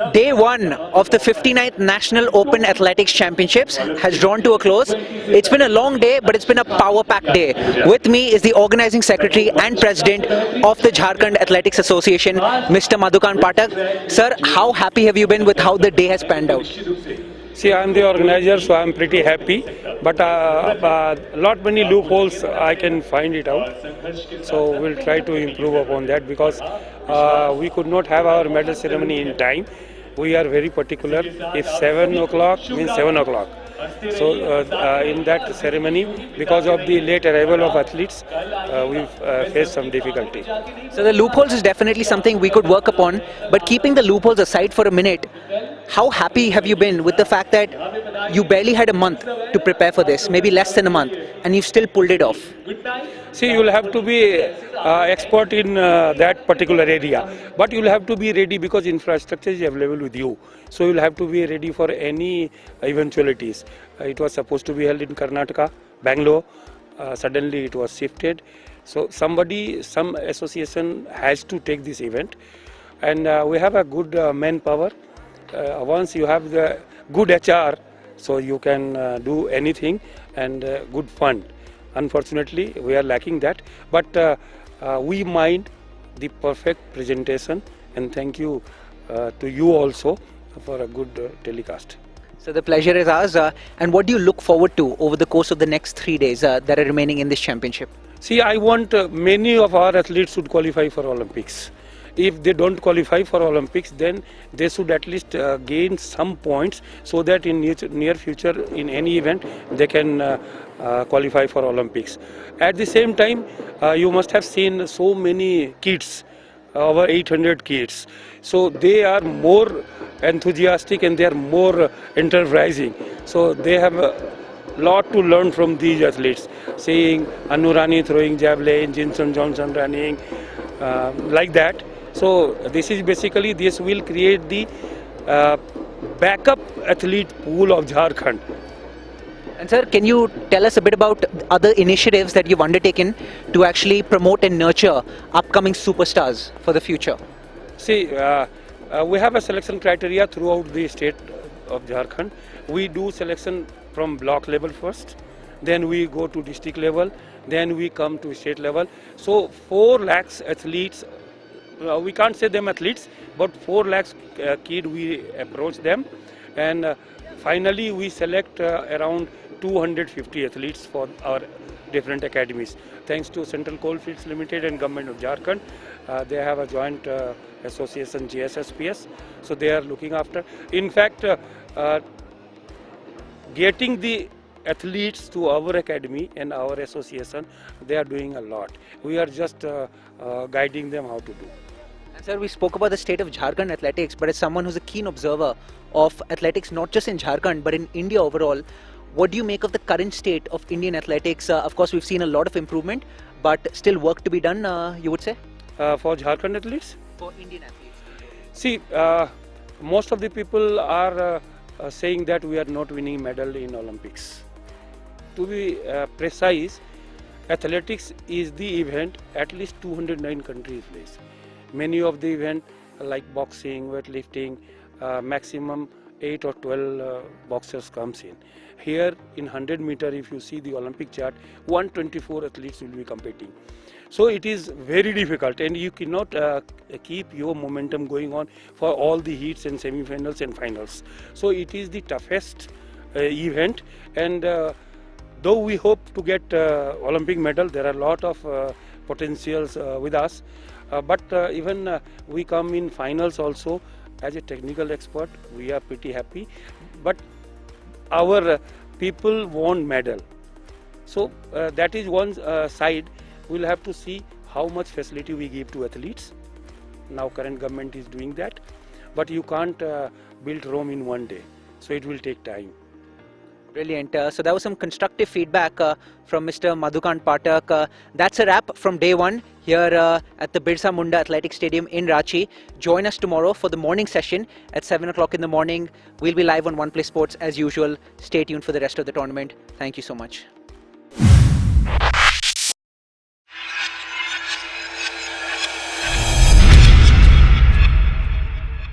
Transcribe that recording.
Day one of the 59th National Open Athletics Championships has drawn to a close. It's been a long day, but it's been a power-packed day. With me is the organizing secretary and president of the Jharkhand Athletics Association, Mr. Madhukant Pathak. Sir, how happy have you been with how the day has panned out? See, I'm the organizer, so I'm pretty happy. But lot many loopholes I can find it out. So we'll try to improve upon that because we could not have our medal ceremony in time. We are very particular. If 7 o'clock means 7 o'clock. So in that ceremony, because of the late arrival of athletes, we've faced some difficulty. So the loopholes is definitely something we could work upon. But keeping the loopholes aside for a minute, how happy have you been with the fact that you barely had a month to prepare for this, maybe less than a month, and you've still pulled it off? See, you'll have to be expert in that particular area, but you'll have to be ready because infrastructure is available with you. So you'll have to be ready for any eventualities. It was supposed to be held in Karnataka, Bangalore. Suddenly it was shifted. So some association has to take this event, and we have a good manpower. Once you have the good HR, so you can do anything, and good fund. Unfortunately, we are lacking that, but we mind the perfect presentation, and thank you to you also for a good telecast. So the pleasure is ours. And what do you look forward to over the course of the next 3 days that are remaining in this championship? See, I want many of our athletes should qualify for Olympics. If they don't qualify for Olympics, then they should at least gain some points so that in near future, in any event, they can qualify for Olympics. At the same time, you must have seen so many kids, over 800 kids. So they are more enthusiastic and they are more enterprising. So they have a lot to learn from these athletes. Seeing Anurani throwing javelin, Jinson Johnson running, like that. So this is basically, this will create the backup athlete pool of Jharkhand. And sir, can you tell us a bit about other initiatives that you've undertaken to actually promote and nurture upcoming superstars for the future? See, we have a selection criteria throughout the state of Jharkhand. We do selection from block level first, then we go to district level, then we come to state level. So 4 lakhs athletes, we can't say them athletes, but 4 lakhs kids, we approach them, and finally we select around 250 athletes for our different academies. Thanks to Central Coalfields Limited and Government of Jharkhand, they have a joint association, GSSPS, so they are looking after. In fact, getting the athletes to our academy and our association, they are doing a lot. We are just guiding them how to do. And sir, we spoke about the state of Jharkhand athletics, but as someone who's a keen observer of athletics, not just in Jharkhand, but in India overall, what do you make of the current state of Indian athletics? Of course, we've seen a lot of improvement, but still work to be done, you would say? For Jharkhand athletes? For Indian athletes. See, most of the people are saying that we are not winning medal in Olympics. To be precise, athletics is the event at least 209 countries plays. Many of the events like boxing, weightlifting, maximum 8 or 12 boxers comes in. Here in 100 meter, if you see the Olympic chart, 124 athletes will be competing. So it is very difficult, and you cannot keep your momentum going on for all the heats and semi-finals and finals. So it is the toughest event, and though we hope to get Olympic medal, there are a lot of potentials with us. But even we come in finals also as a technical expert, we are pretty happy. But our people want medal. So that is one side. We'll have to see how much facility we give to athletes. Now current government is doing that. But you can't build Rome in one day. So it will take time. Brilliant. So that was some constructive feedback from Mr. Madhukant Pathak. That's a wrap from day one here at the Birsa Munda Athletic Stadium in Ranchi. Join us tomorrow for the morning session at 7 o'clock in the morning. We'll be live on OnePlay Sports as usual. Stay tuned for the rest of the tournament. Thank you so much.